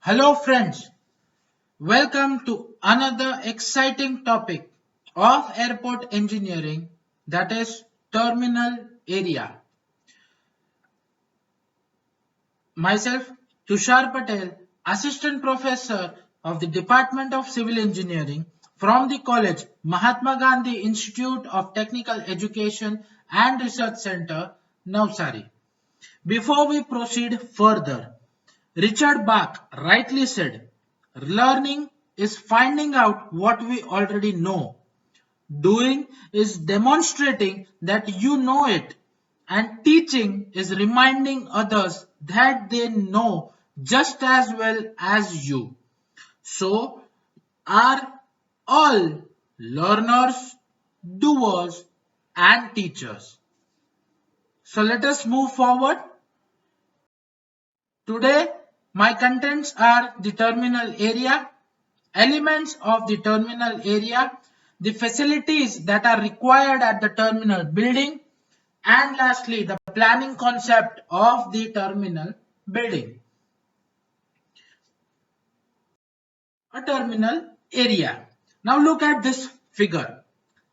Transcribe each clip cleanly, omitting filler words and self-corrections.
Hello friends, welcome to another exciting topic of airport engineering, that is terminal area. Myself Tushar Patel, Assistant Professor of the Department of Civil Engineering from the college Mahatma Gandhi Institute of Technical Education and Research Center, Navsari. Before we proceed further, Richard Bach rightly said, learning is finding out what we already know. Doing is demonstrating that you know it. And teaching is reminding others that they know just as well as you. So, are all learners, doers, and teachers. So, let us move forward. Today, my contents are the terminal area, elements of the terminal area, the facilities that are required at the terminal building, and lastly, the planning concept of the terminal building. A terminal area. Now look at this figure.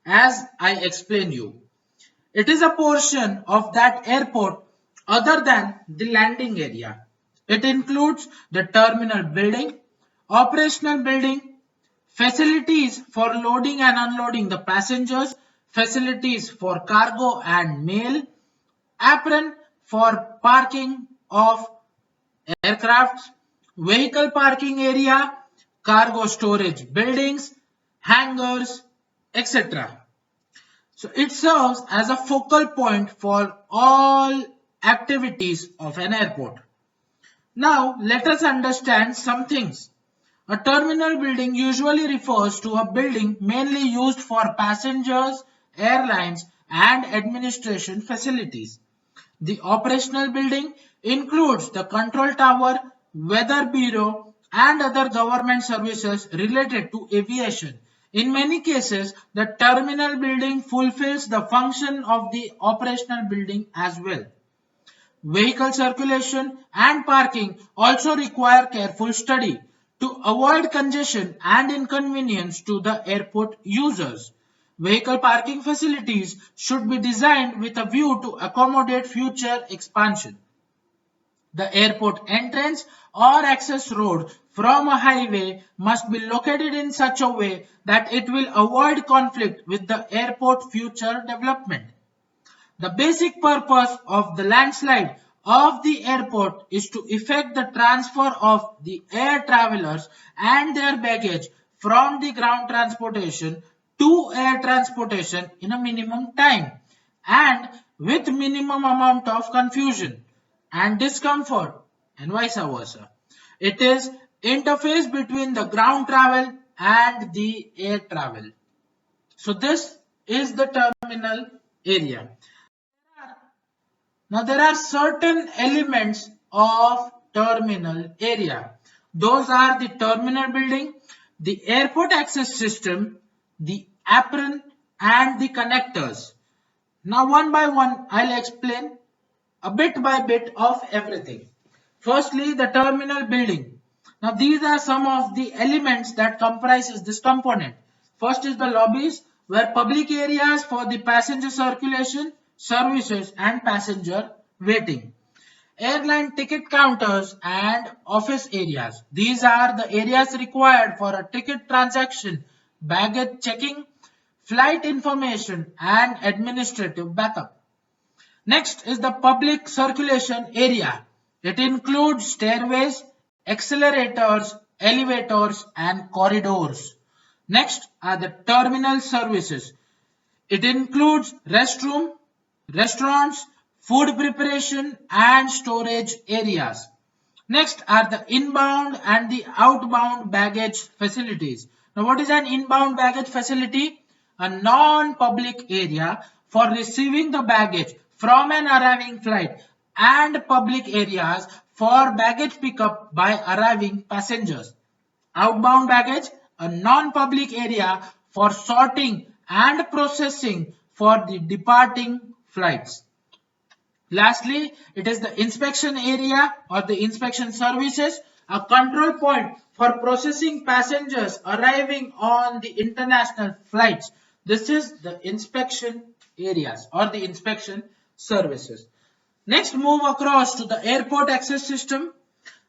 As I explained you, it is a portion of that airport other than the landing area. It includes the terminal building, operational building, facilities for loading and unloading the passengers, facilities for cargo and mail, apron for parking of aircrafts, vehicle parking area, cargo storage buildings, hangars, etc. So it serves as a focal point for all activities of an airport. Now let us understand some things. A terminal building usually refers to a building mainly used for passengers, airlines, and administration facilities. The operational building includes the control tower, weather bureau, and other government services related to aviation. In many cases, the terminal building fulfills the function of the operational building as well. Vehicle circulation and parking also require careful study to avoid congestion and inconvenience to the airport users. Vehicle parking facilities should be designed with a view to accommodate future expansion. The airport entrance or access road from a highway must be located in such a way that it will avoid conflict with the airport future development. The basic purpose of the landslide of the airport is to effect the transfer of the air travelers and their baggage from the ground transportation to air transportation in a minimum time and with minimum amount of confusion and discomfort and vice versa. It is interface between the ground travel and the air travel. So this is the terminal area. Now there are certain elements of terminal area. Those are the terminal building, the airport access system, the apron and the connectors. Now one by one I'll explain a bit by bit of everything. Firstly, the terminal building. Now these are some of the elements that comprises this component. First is the lobbies where public areas for the passenger circulation, services and passenger waiting. Airline ticket counters and office areas. These are the areas required for a ticket transaction, baggage checking, flight information and administrative backup. Next is the public circulation area. It includes stairways, accelerators, elevators and corridors. Next are the terminal services. It includes restroom, restaurants, food preparation and storage areas. Next are the inbound and the outbound baggage facilities. Now what is an inbound baggage facility? A non-public area for receiving the baggage from an arriving flight and public areas for baggage pickup by arriving passengers. Outbound baggage, a non-public area for sorting and processing for the departing flights. Lastly, it is the inspection area or the inspection services a control point for processing passengers arriving on the international flights. This is the inspection areas or the inspection services. Next, move across to the airport access system.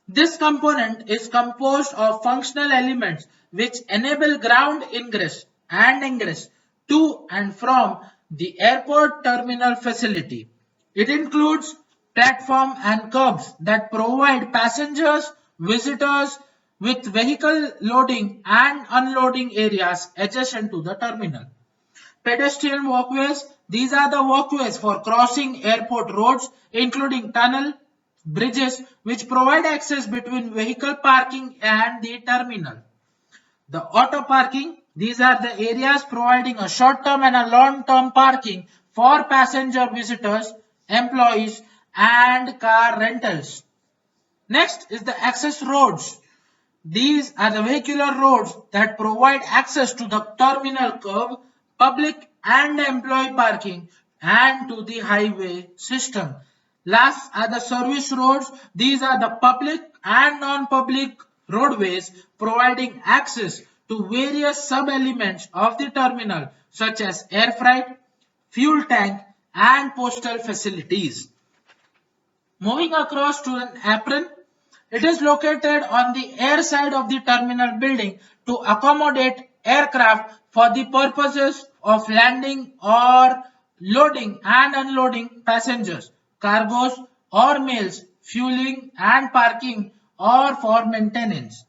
This component is composed of functional elements which enable ground ingress and ingress to and from the airport terminal facility. It includes platform and curbs that provide passengers, visitors with vehicle loading and unloading areas adjacent to the terminal. Pedestrian walkways. These are the walkways for crossing airport roads, including tunnel, bridges, which provide access between vehicle parking and the terminal. The auto parking. These are the areas providing a short-term and a long-term parking for passenger visitors, employees, and car rentals. Next is the access roads. These are the vehicular roads that provide access to the terminal curb, public and employee parking, and to the highway system. Last are the service roads. These are the public and non-public roadways providing access to various sub-elements of the terminal such as air freight, fuel tank, and postal facilities. Moving across to an apron, it is located on the air side of the terminal building to accommodate aircraft for the purposes of landing or loading and unloading passengers, cargoes or mails, fueling and parking or for maintenance.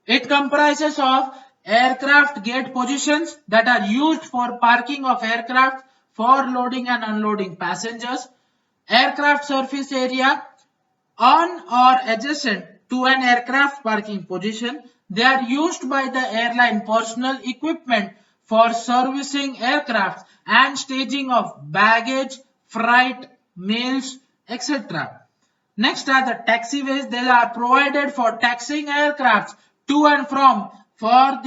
It comprises of aircraft gate positions that are used for parking of aircraft for loading and unloading passengers, aircraft surface area on or adjacent to an aircraft parking position. They are used by the airline personal equipment for servicing aircraft and staging of baggage, freight, mails, etc. Next are the taxiways. They are provided for taxiing aircraft to and from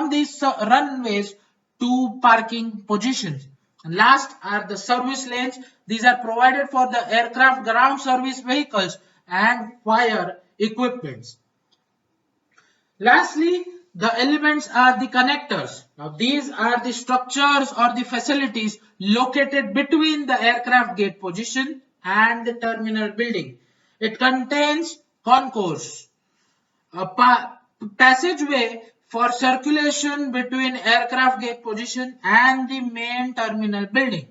these runways to parking positions. And last are the service lanes. These are provided for the aircraft ground service vehicles and fire equipments. Lastly, the elements are the connectors. Now, these are the structures or the facilities located between the aircraft gate position and the terminal building. It contains concourse, a passageway for circulation between aircraft gate position and the main terminal building,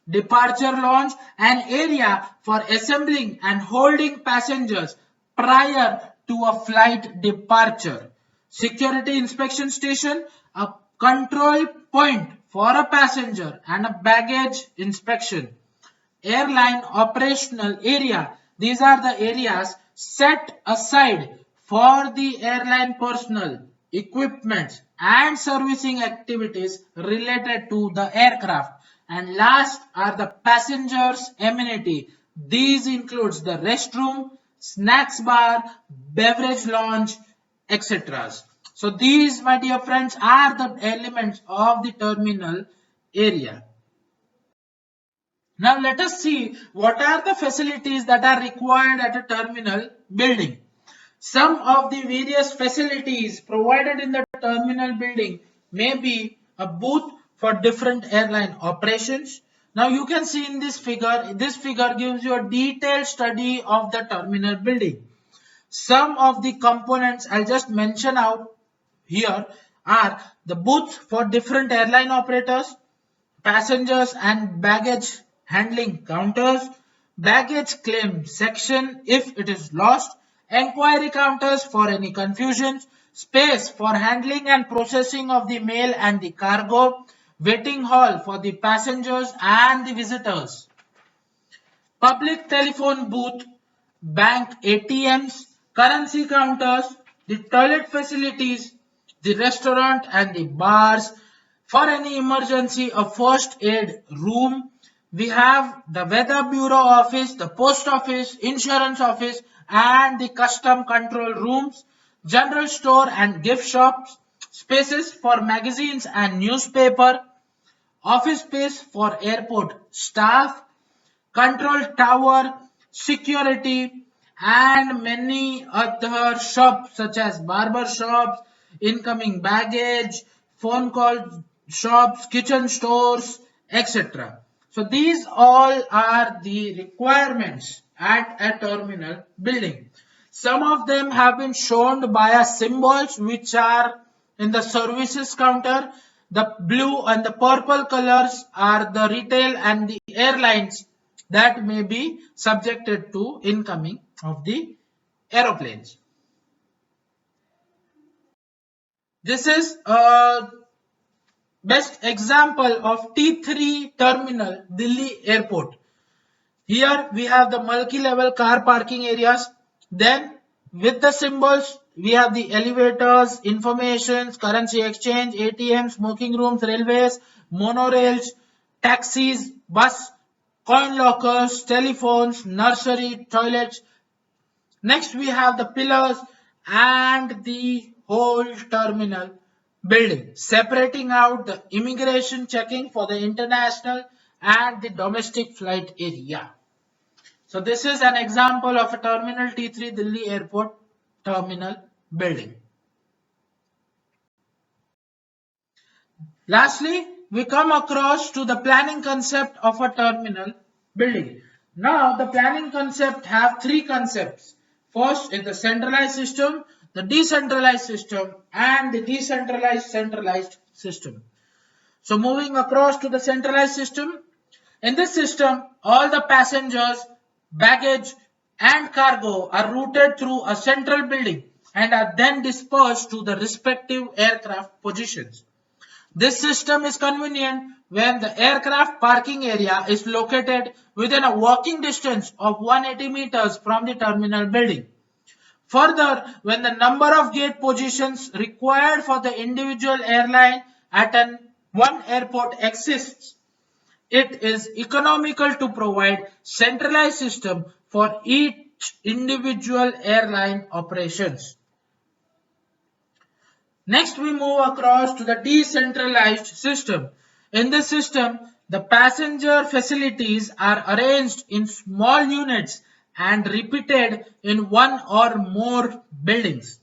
departure lounge, an area for assembling and holding passengers prior to a flight departure, security inspection station, a control point for a passenger and a baggage inspection, airline operational area. These are the areas set aside for the airline personnel, equipment and servicing activities related to the aircraft. And last are the passengers amenity. These includes the restroom, snacks bar, beverage lounge, etc. So these, my dear friends, are the elements of the terminal area. Now let us see what are the facilities that are required at a terminal building. Some of the various facilities provided in the terminal building may be a booth for different airline operations. Now you can see in this figure gives you a detailed study of the terminal building. Some of the components I'll just mention out here are the booths for different airline operators, passengers and baggage handling counters, baggage claim section if it is lost, enquiry counters for any confusions, space for handling and processing of the mail and the cargo, waiting hall for the passengers and the visitors, public telephone booth, bank ATMs, currency counters, the toilet facilities, the restaurant and the bars. For any emergency, a first aid room. We have the weather bureau office, the post office, insurance office and the custom control rooms, general store and gift shops, spaces for magazines and newspaper, office space for airport staff, control tower, security and many other shops such as barber shops, incoming baggage, phone call shops, kitchen stores, etc. So these all are the requirements at a terminal building. Some of them have been shown by a symbols which are in the services counter. The blue and the purple colors are the retail and the airlines that may be subjected to incoming of the aeroplanes. This is a best example of T3 terminal, Delhi Airport. Here we have the multi-level car parking areas. Then with the symbols, we have the elevators, information, currency exchange, ATM, smoking rooms, railways, monorails, taxis, bus, coin lockers, telephones, nursery, toilets. Next, we have the pillars and the whole terminal building, separating out the immigration checking for the international and the domestic flight area. So this is an example of a Terminal T3 Delhi Airport terminal building. Lastly, we come across to the planning concept of a terminal building. Now, the planning concept have three concepts. First is the centralized system, the decentralized system, and the decentralized centralized system. So moving across to the centralized system, in this system, all the passengers, baggage, and cargo are routed through a central building and are then dispersed to the respective aircraft positions. This system is convenient when the aircraft parking area is located within a walking distance of 180 meters from the terminal building. Further, when the number of gate positions required for the individual airline at one airport exists, it is economical to provide centralized system for each individual airline operations. Next, we move across to the decentralized system. In this system, the passenger facilities are arranged in small units and repeated in one or more buildings.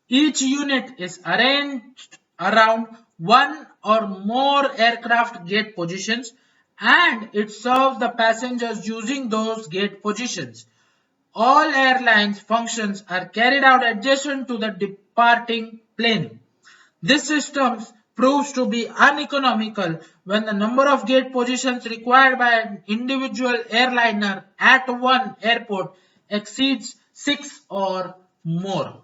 Each unit is arranged around one or more aircraft gate positions and it serves the passengers using those gate positions. All airlines functions are carried out adjacent to the departing plane. This system proves to be uneconomical when the number of gate positions required by an individual airliner at one airport exceeds 6 or more.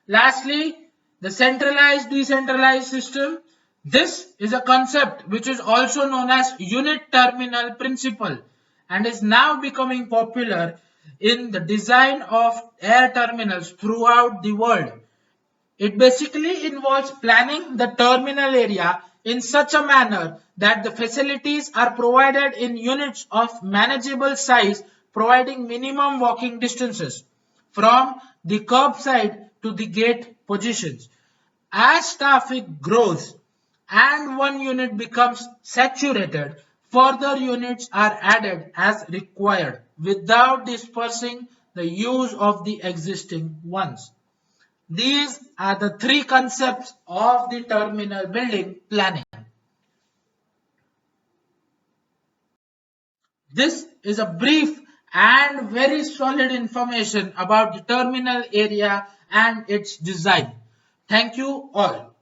Lastly, the centralized decentralized system. This is a concept which is also known as unit terminal principle and is now becoming popular in the design of air terminals throughout the world. It basically involves planning the terminal area in such a manner that the facilities are provided in units of manageable size, providing minimum walking distances from the curbside to the gate positions. As traffic grows and one unit becomes saturated, further units are added as required without dispersing the use of the existing ones. These are the three concepts of the terminal building planning. This is a brief and very solid information about the terminal area and its design. Thank you all.